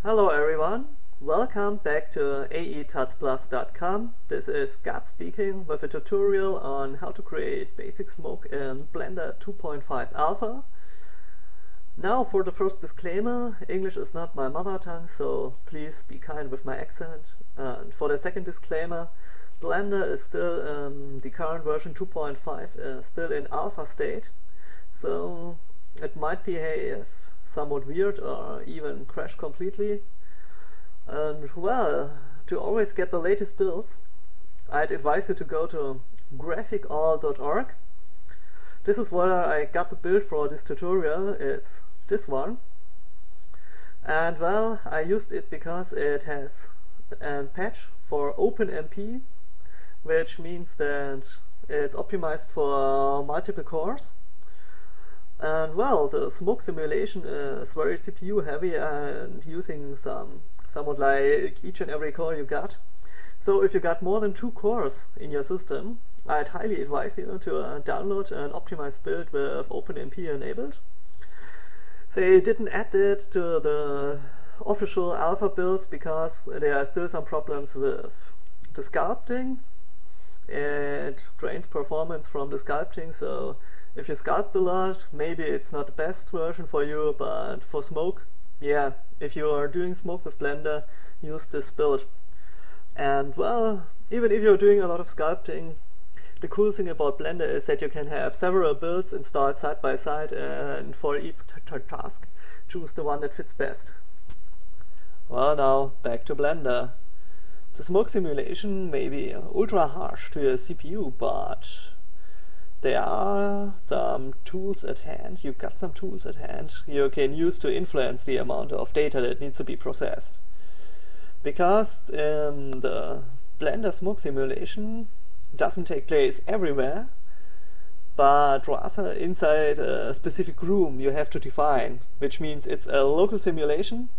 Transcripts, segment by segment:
Hello everyone, welcome back to aetutsplus.com. This is Gott speaking with a tutorial on how to create basic smoke in Blender 2.5 Alpha. Now for the first disclaimer, English is not my mother tongue, so please be kind with my accent. And for the second disclaimer, Blender is still, the current version 2.5 still in alpha state, so it might behave somewhat weird or even crash completely. And well, to always get the latest builds, I'd advise you to go to graphicall.org. This is where I got the build for this tutorial. It's this one. And well, I used it because it has a patch for OpenMP, which means that it's optimized for multiple cores. And well, the smoke simulation is very CPU heavy and using somewhat like each and every core you got. So if you got more than 2 cores in your system, I'd highly advise you to download an optimized build with OpenMP enabled. They didn't add it to the official alpha builds because there are still some problems with the sculpting. It drains performance from the sculpting, so if you sculpt a lot, maybe it's not the best version for you, but for smoke, yeah, if you are doing smoke with Blender, use this build. And well, even if you're doing a lot of sculpting, the cool thing about Blender is that you can have several builds installed side by side, and for each task, choose the one that fits best. Well, now back to Blender. The smoke simulation may be ultra harsh to your CPU, but there are some tools at hand. You've got some tools at hand you can use to influence the amount of data that needs to be processed. Because the Blender smoke simulation doesn't take place everywhere, but rather inside a specific room you have to define, which means it's a local simulation.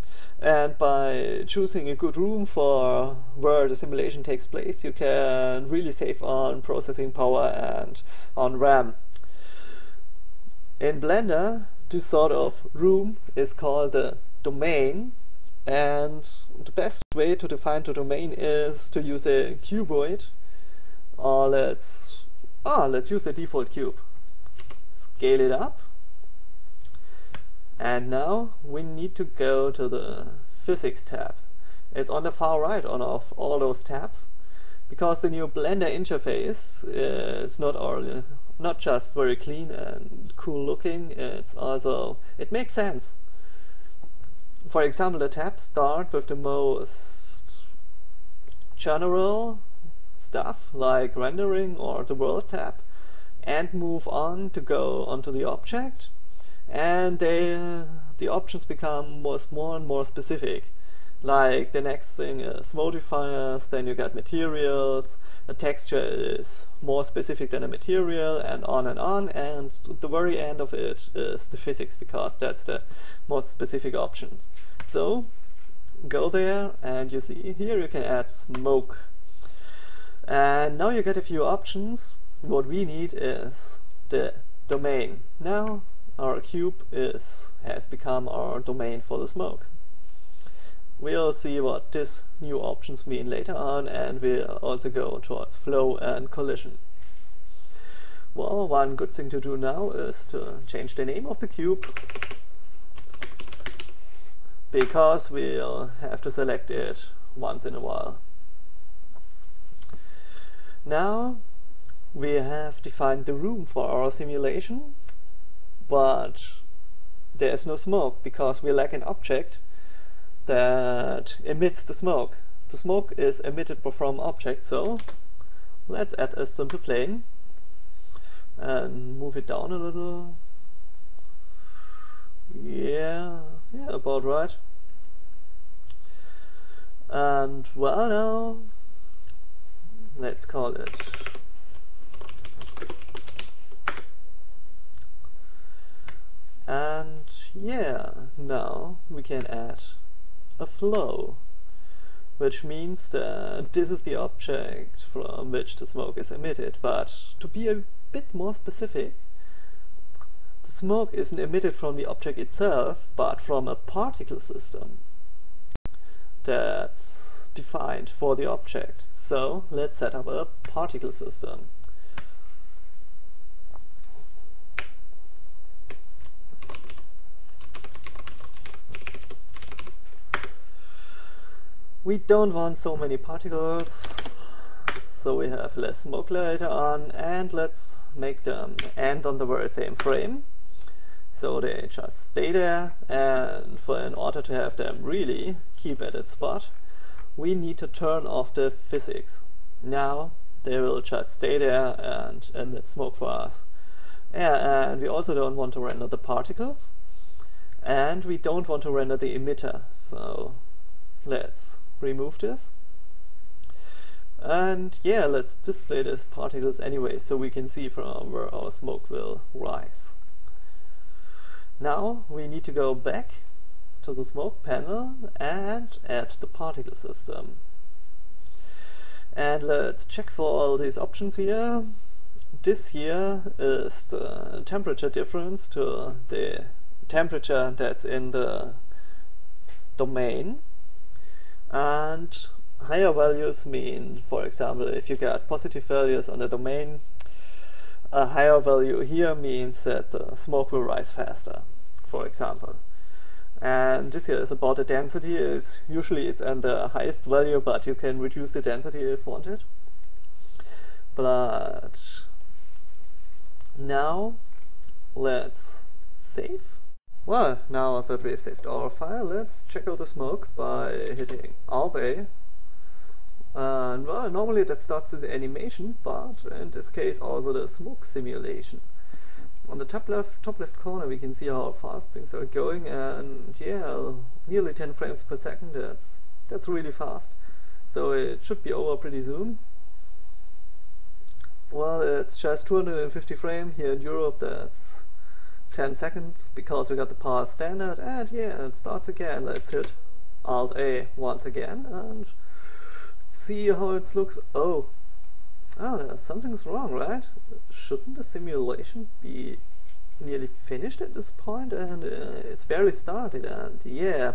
And by choosing a good room for where the simulation takes place, you can really save on processing power and on RAM. In Blender, this sort of room is called the domain, and the best way to define the domain is to use a cuboid, or let's use the default cube. Scale it up. And now we need to go to the Physics tab. It's on the far right of all those tabs, because the new Blender interface is not just very clean and cool looking, it makes sense. For example, the tabs start with the most general stuff like rendering or the world tab, and move on to go onto the object. And the options become more and more specific. Like the next thing is modifiers, then you got materials, the texture is more specific than a material, and on, and the very end of it is the physics, because that's the most specific options. So go there, and you see here you can add smoke. And now you get a few options. What we need is the domain. Now our cube has become our domain for the smoke. We'll see what these new options mean later on, and we'll also go towards flow and collision. Well, one good thing to do now is to change the name of the cube, because we'll have to select it once in a while. Now we have defined the room for our simulation, but there is no smoke because we lack an object that emits the smoke. The smoke is emitted from object, so let's add a simple plane and move it down a little. Yeah, about right. And well, now let's call it and yeah, now we can add a flow, which means that this is the object from which the smoke is emitted. But to be a bit more specific, the smoke isn't emitted from the object itself, but from a particle system. that's defined for the object. So let's set up a particle system. We don't want so many particles, so we have less smoke later on, and let's make them end on the very same frame. So they just stay there, and in order to have them really keep at its spot, we need to turn off the physics. Now they will just stay there and emit smoke for us. Yeah, and we also don't want to render the particles, and we don't want to render the emitter. So let's remove this. And yeah, let's display these particles anyway, so we can see from where our smoke will rise. Now we need to go back to the smoke panel and add the particle system. And let's check for all these options here. This here is the temperature difference to the temperature that's in the domain. And higher values mean, for example, if you get positive values on the domain, a higher value here means that the smoke will rise faster, for example. And this here is about the density. Usually it's at the highest value, but you can reduce the density if wanted. But now let's save. Well, now that we've saved our file, let's check out the smoke by hitting Alt-A. And well, normally that starts the animation, but in this case also the smoke simulation. On the top left corner we can see how fast things are going, and yeah, nearly 10 frames per second. That's really fast. So it should be over pretty soon. Well, it's just 250 frames here in Europe. That's 10 seconds because we got the PAL standard, and yeah, it starts again. Let's hit Alt-A once again and see how it looks. Oh, something's wrong, right? Shouldn't the simulation be nearly finished at this point? And it's barely started, and yeah,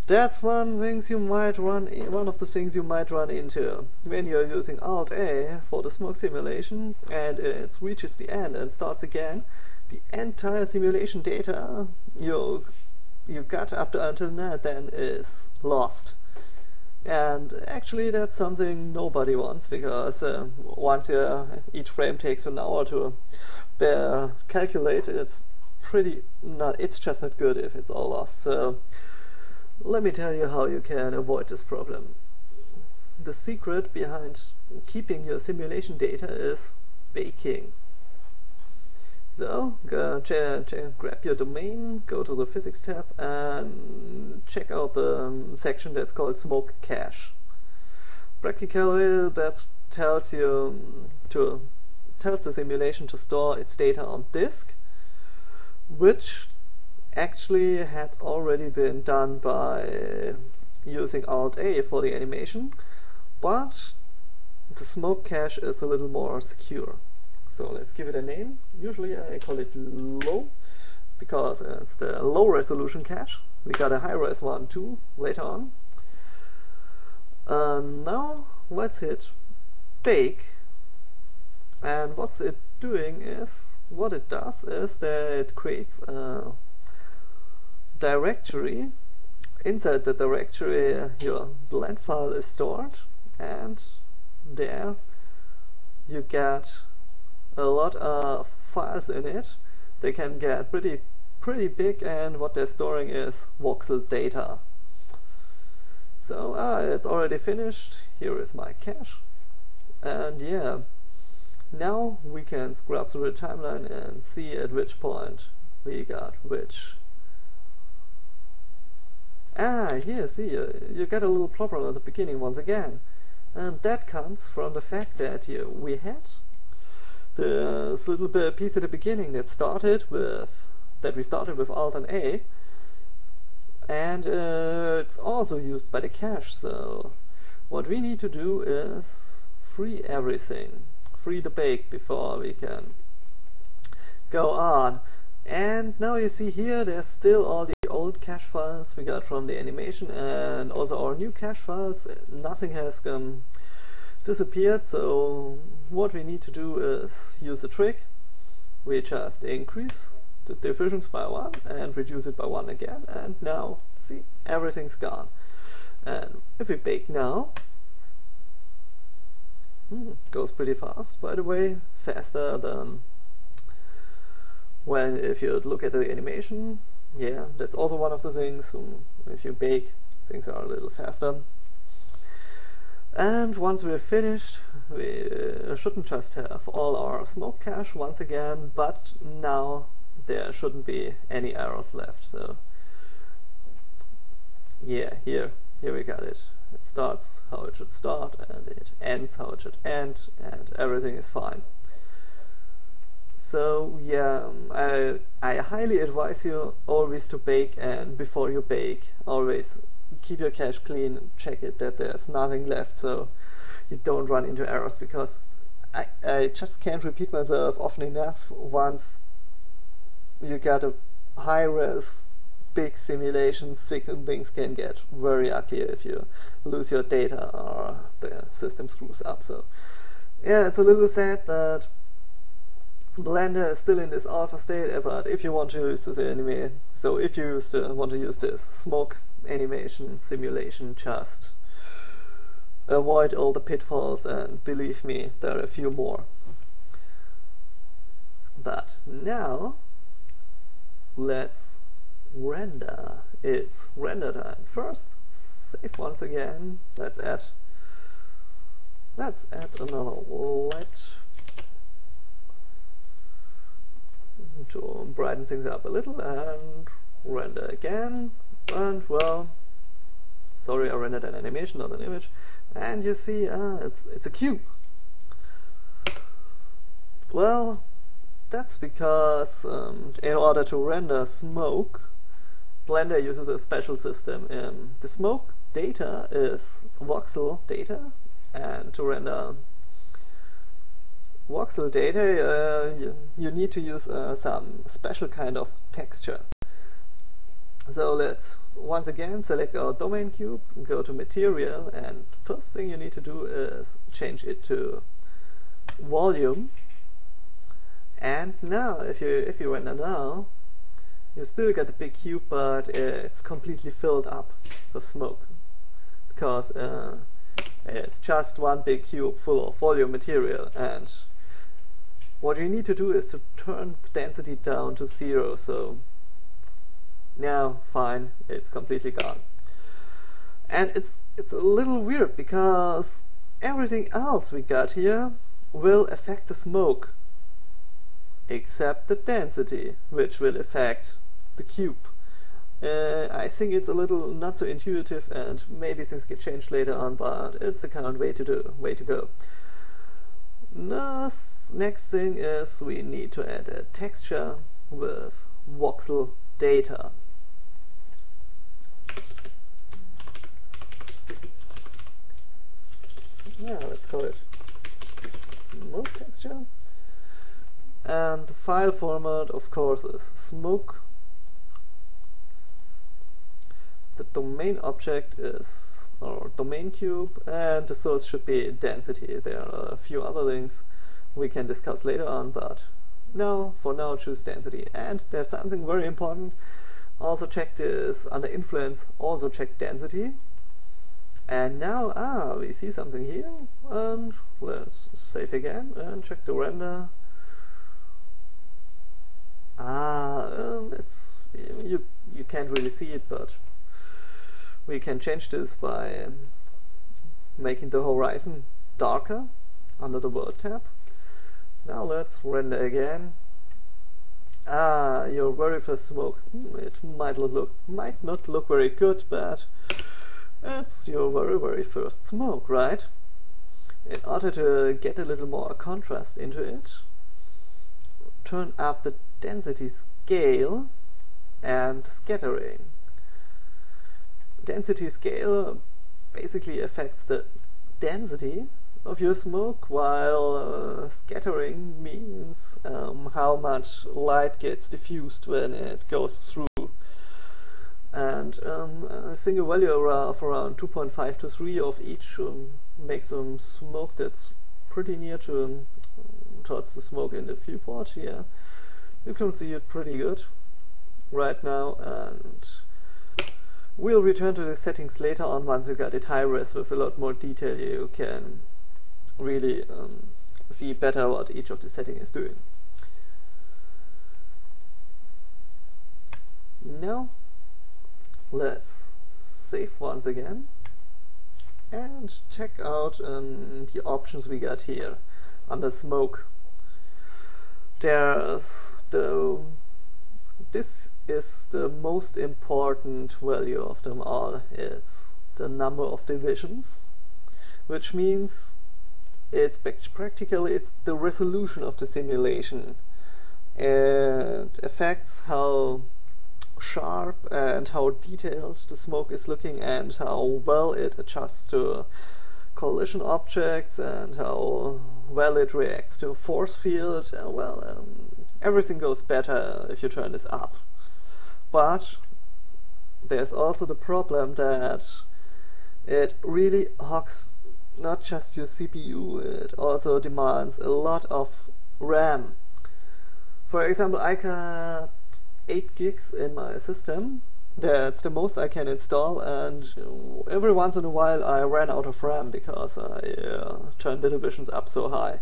that's one of the things you might run into when you're using Alt-A for the smoke simulation, and it reaches the end and starts again. The entire simulation data you got up to until now then is lost. And actually that's something nobody wants, because once each frame takes an hour to calculate, it's just not good if it's all lost. So let me tell you how you can avoid this problem. The secret behind keeping your simulation data is baking. So grab your domain, go to the physics tab, and check out the section that's called smoke cache. Practically that tells the simulation to store its data on disk, which actually had already been done by using Alt-A for the animation, but the smoke cache is a little more secure. So let's give it a name. Usually I call it low, because it's the low resolution cache. We got a high res one too later on. Now let's hit bake, and what it does is that it creates a directory. Inside the directory your blend file is stored, and there you get a lot of files in it. They can get pretty big, and what they're storing is voxel data. So it's already finished. Here is my cache, and yeah, now we can scrub through the timeline and see at which point we got which. Here, see, you get a little problem at the beginning once again, and that comes from the fact that we had this little bit piece at the beginning that we started with Alt and A, and it's also used by the cache. So what we need to do is free everything, free the bake before we can go on. And now you see here there's still all the old cache files we got from the animation and also our new cache files. Nothing has disappeared, so what we need to do is use a trick. We just increase the divisions by 1 and reduce it by 1 again, and now see, everything's gone. And if we bake now, goes pretty fast, by the way, faster than when if you look at the animation. Yeah, that's also one of the things. If you bake, things are a little faster. And once we're finished, we shouldn't just have all our smoke cache once again, but now there shouldn't be any errors left. So yeah, here we got it. It starts how it should start and it ends how it should end, and everything is fine. So yeah, I highly advise you always to bake, and before you bake, always keep your cache clean, check it that there's nothing left so you don't run into errors, because I just can't repeat myself often enough. Once you got a high-res big simulation, things can get very ugly if you lose your data or the system screws up. So yeah, it's a little sad that Blender is still in this alpha state, but if you want to use this anime, so if you want to use this smoke animation simulation, just avoid all the pitfalls, and believe me, there are a few more. But now let's render. It's render time. First, save once again. Let's add another light to brighten things up a little, and render again. And well, sorry, I rendered an animation, not an image. And you see, it's a cube. Well, that's because in order to render smoke, Blender uses a special system. The smoke data is voxel data, and to render voxel data you need to use some special kind of texture. So let's once again select our domain cube, go to material, and first thing you need to do is change it to volume. And now if you render now, you still get the big cube, but it's completely filled up with smoke, because it's just one big cube full of volume material. And what you need to do is to turn the density down to 0. So now, fine, it's completely gone. And it's a little weird, because everything else we got here will affect the smoke, except the density, which will affect the cube. I think it's a little not so intuitive, and maybe things get changed later on, but it's the current way to go. Next thing is we need to add a texture with voxel data. Yeah, let's call it smoke texture. And the file format, of course, is smoke. The domain object is our domain cube, and the source should be density. There are a few other things we can discuss later on, but no, for now choose density. And there's something very important. Also check this under influence, also check density. And now, we see something here, and let's save again and check the render. It's you can't really see it, but we can change this by making the horizon darker under the world tab. Now let's render again. Your very first smoke. It might not look very good, but it's your very first smoke, right? In order to get a little more contrast into it, turn up the density scale and scattering. Density scale basically affects the density of your smoke, while scattering means how much light gets diffused when it goes through. and a single value of around 2.5 to 3 of each makes some smoke that's pretty near to towards the smoke in the viewport here. You can see it pretty good right now, and we'll return to the settings later on once we got it high res with a lot more detail. You can really see better what each of the settings is doing. Now let's save once again and check out the options we got here under smoke. This is the most important value of them all. It's the number of divisions, which means it's practically it's the resolution of the simulation. It affects how sharp and how detailed the smoke is looking, and how well it adjusts to collision objects, and how well it reacts to a force field. Everything goes better if you turn this up. But there's also the problem that it really hogs not just your CPU, it also demands a lot of RAM. For example, I got 8 gigs in my system. That's the most I can install, and every once in a while I ran out of RAM because I turned the divisions up so high.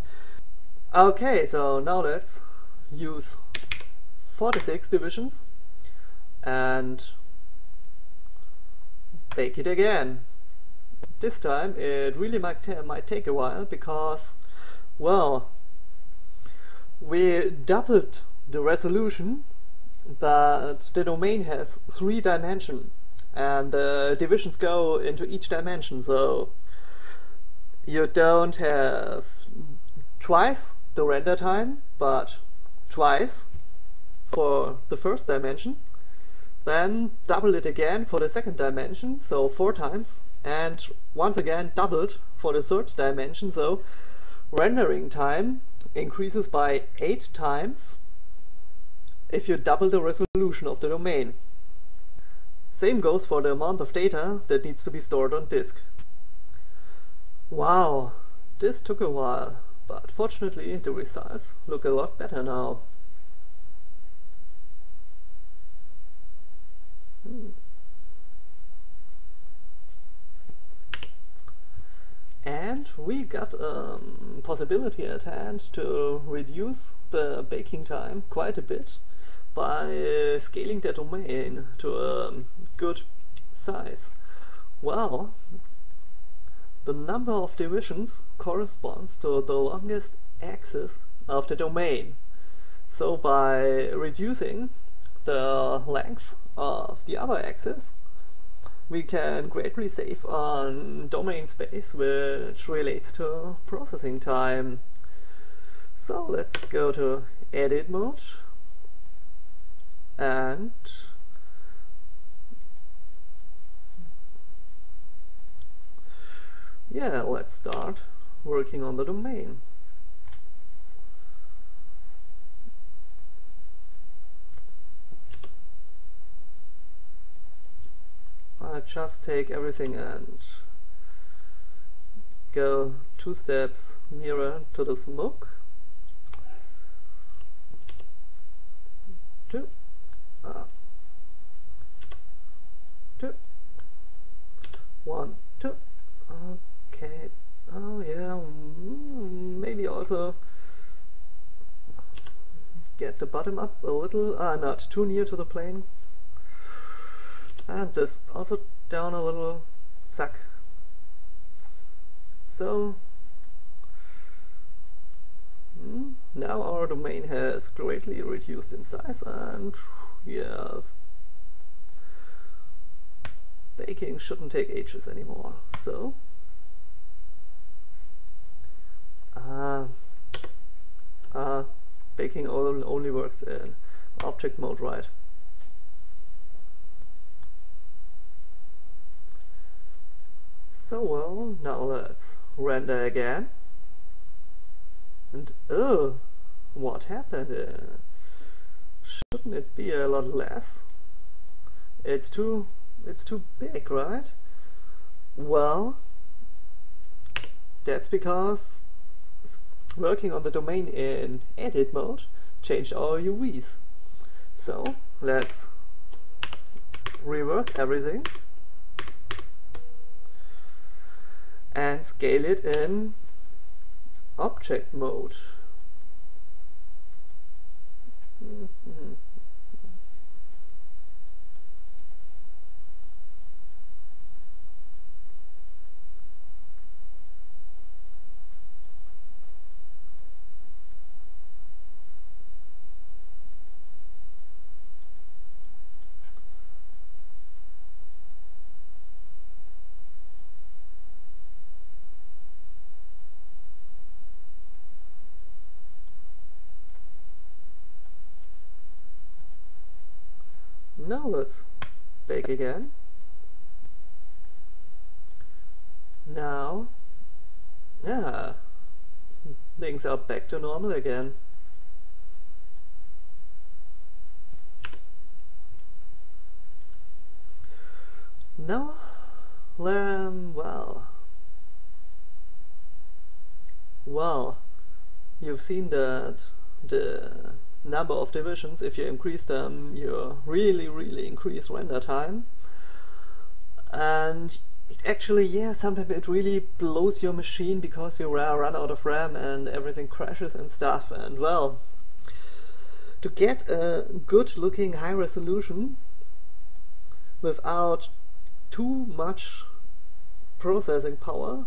Okay, so now let's use 46 divisions and bake it again. This time it really might take a while because, well, we doubled the resolution, but the domain has 3 dimensions and the divisions go into each dimension, so you don't have twice the render time, but twice for the first dimension, then double it again for the second dimension, so 4 times, and once again doubled for the third dimension, so rendering time increases by 8 times if you double the resolution of the domain. Same goes for the amount of data that needs to be stored on disk. Wow, this took a while, but fortunately the results look a lot better now. And we got a possibility at hand to reduce the baking time quite a bit by scaling the domain to a good size. Well, the number of divisions corresponds to the longest axis of the domain. So by reducing the length of the other axis, we can greatly save on domain space, which relates to processing time. So let's go to edit mode and let's start working on the domain. I just take everything and go 2 steps nearer to the smoke. 2, 2, 1, 2. Okay. Oh yeah. Maybe also get the bottom up a little. Not too near to the plane. And this also down a little. Suck. So now our domain has greatly reduced in size, and baking shouldn't take ages anymore. So baking only works in object mode, right? So well, now let's render again. And what happened? Shouldn't it be a lot less? It's too It's too big, right? Well, that's because working on the domain in edit mode changed our UVs. So let's reverse everything and scale it in object mode. Now let's bake again. Now, yeah, things are back to normal again. Now, well, you've seen that the number of divisions, if you increase them, you really increase render time. And actually, yeah, sometimes it really blows your machine because you run out of RAM and everything crashes and stuff. And well, to get a good looking high resolution without too much processing power,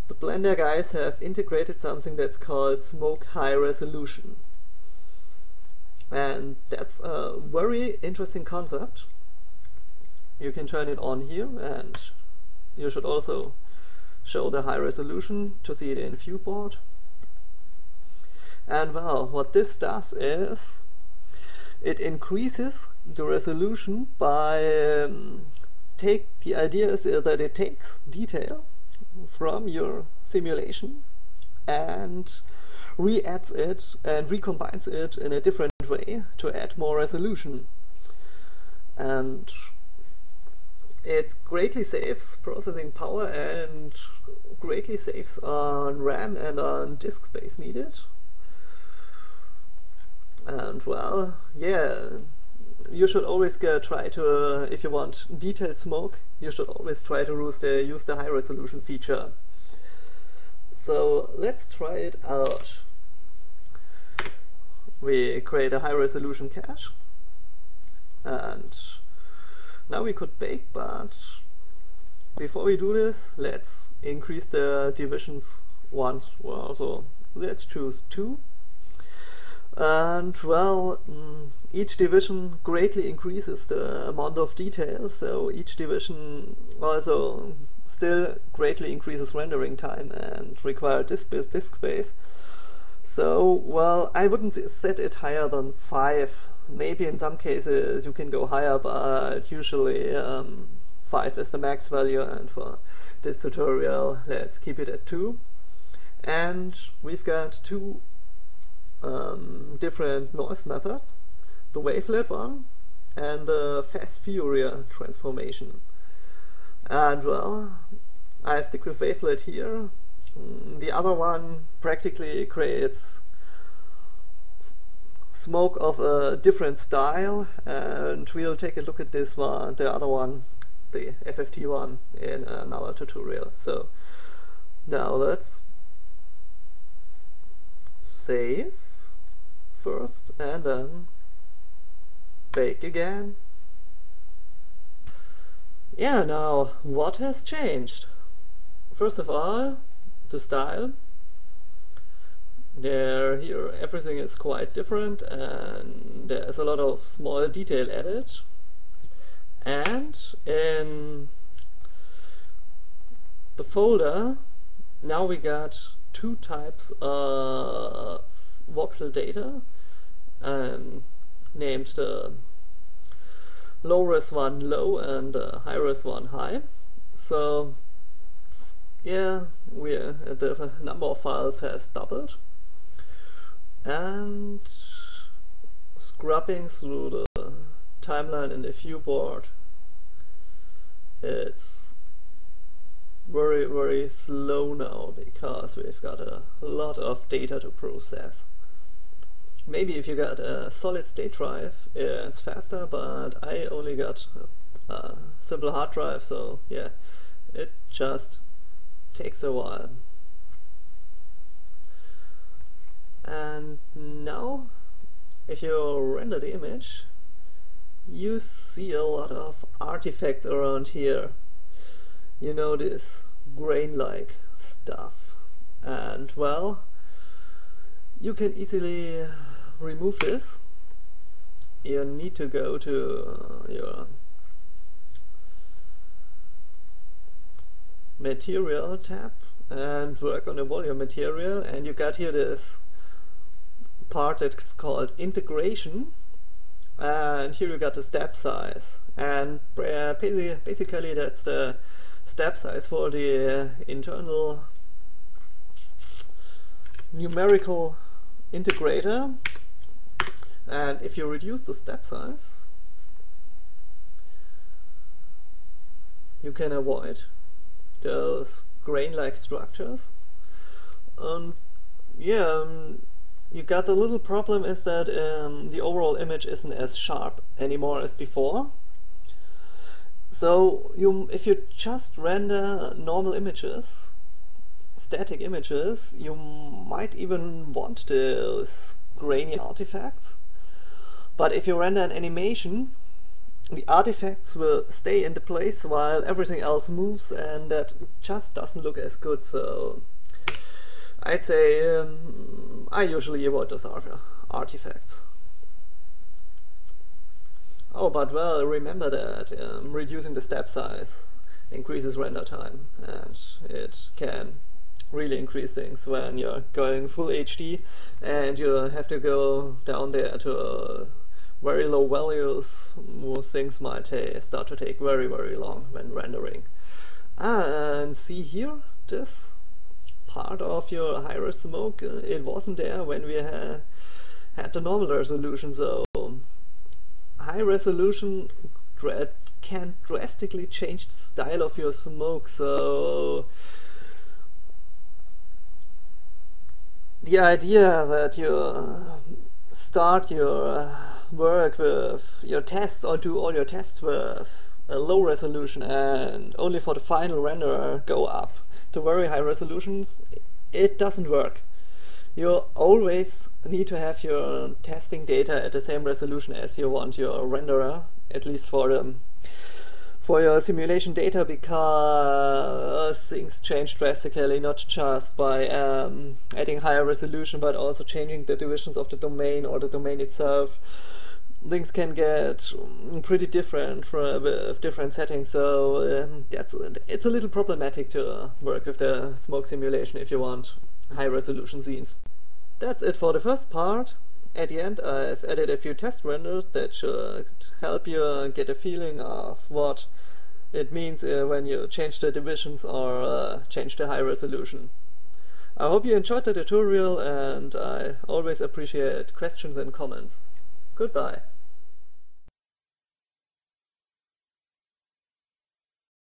the Blender guys have integrated something that's called Smoke High Resolution. And that's a very interesting concept. You can turn it on here, and you should also show the high resolution to see it in viewport. And well, what this does is it increases the resolution by the idea is that it takes detail from your simulation and re-adds it and recombines it in a different way to add more resolution. And it greatly saves processing power and greatly saves on RAM and on disk space needed. And well, yeah, you should always try to, if you want detailed smoke, you should always try to use the high resolution feature. So let's try it out. We create a high resolution cache, and now we could bake, but before we do this, let's increase the divisions once. Well, so let's choose 2. And well, each division greatly increases the amount of detail, so each division also still greatly increases rendering time and require disk space. So, well, I wouldn't set it higher than 5. Maybe in some cases you can go higher, but usually 5 is the max value, and for this tutorial let's keep it at 2. And we've got 2 different noise methods, the wavelet one and the fast Fourier transformation. And well, I stick with wavelet here. The other one practically creates smoke of a different style, and we'll take a look at this one, the other one, the FFT one, in another tutorial. So now let's save first and then bake again. Yeah, now what has changed? First of all, the style. Here everything is quite different and there's a lot of small detail added. And in the folder, now we got 2 types of voxel data, named the low-res one low and the high-res one high. So yeah, the number of files has doubled, and scrubbing through the timeline in the viewport, it's very slow now because we've got a lot of data to process. Maybe if you got a solid state drive, it's faster, but I only got a simple hard drive, so yeah, it just takes a while. And now, if you render the image, you see a lot of artifacts around here. You know, this grain-like stuff. And well, you can easily remove this. You need to go to your material tab and work on the volume material, and you got here this part that's called integration, and here you got the step size, and basically that's the step size for the internal numerical integrator. And if you reduce the step size, you can avoid those grain-like structures. Yeah, you got the little problem is that the overall image isn't as sharp anymore as before. So if you just render normal images, static images, you might even want those grainy artifacts. But if you render an animation, the artifacts will stay in the place while everything else moves, and that just doesn't look as good. So I'd say I usually avoid those artifacts. Oh, but well, remember that reducing the step size increases render time, and it can really increase things when you're going full HD and you have to go down there to very low values. Most things might start to take very long when rendering. And see here, this part of your high-res smoke, it wasn't there when we had the normal resolution. So high resolution can drastically change the style of your smoke. So the idea that you start your work with your tests or do all your tests with a low resolution and only for the final render go up to very high resolutions, it doesn't work. You always need to have your testing data at the same resolution as you want your renderer, at least for your simulation data, because things change drastically, not just by adding higher resolution, but also changing the divisions of the domain or the domain itself. Things can get pretty different with different settings, so it's a little problematic to work with the smoke simulation if you want high resolution scenes. That's it for the first part. At the end I've added a few test renders that should help you get a feeling of what it means when you change the divisions or change the high resolution. I hope you enjoyed the tutorial, and I always appreciate questions and comments. Goodbye.